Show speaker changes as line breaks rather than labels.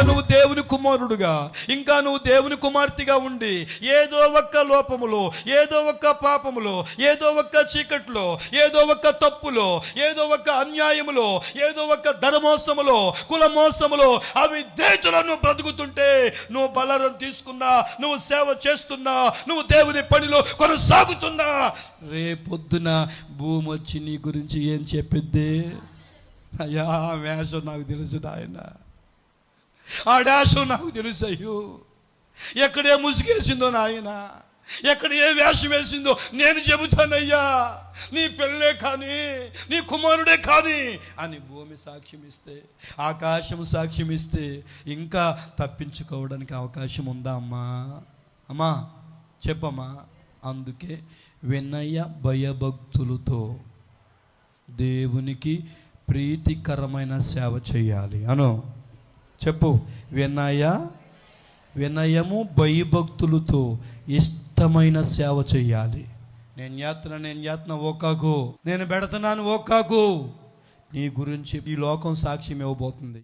నువ్వు దేవుని కుమారుడుగా, ఇంకా నువ్వు దేవుని కుమార్తెగా ఉండి ఏదో ఒక్క లోపములో, ఏదో ఒక్క పాపములో, ఏదో ఒక్క చీకట్లో, ఏదో ఒక్క తప్పులో, ఏదో ఒక్క అన్యాయములో, ఏదో ఒక్క ధనమోసములో, కుల మోసములో అవిధేయులను బ్రతుకుతుంటే, నువ్వు బలారం తీసుకున్నా, నువ్వు సేవ చేస్తున్నా, నువ్వు దేవుని పనిలో కొనసాగుతున్నా, రేపొద్దున భూమి వచ్చి నీ గురించి ఏం చెప్పిద్ది? అయ్యా ఆ వేషం నాకు తెలుసు నాయన, ఆ డాషం నాకు తెలుసు. అయ్యో ఎక్కడే ముసుగేసిందో నాయన, ఎక్కడ ఏ వేషం వేసిందో నేను చెబుతానయ్యా, నీ పిల్లలే కానీ, నీ కుమారుడే కానీ అని భూమి సాక్ష్యం ఇస్తే, ఆకాశం సాక్ష్యం ఇస్తే ఇంకా తప్పించుకోవడానికి అవకాశం ఉందా అమ్మా? అమ్మా చెప్పమ్మా. అందుకే వినయ భయభక్తులతో దేవునికి ప్రీతికరమైన సేవ చేయాలి. అను చెప్పు. వినయము భయభక్తులతో ఇష్టమైన సేవ చేయాలి. నేను చేస్తున్నా ఓకాకు, నేను పెడుతున్నాను ఓకాకు, నీ గురించి ఈ లోకం సాక్ష్యం ఇవ్వబోతుంది.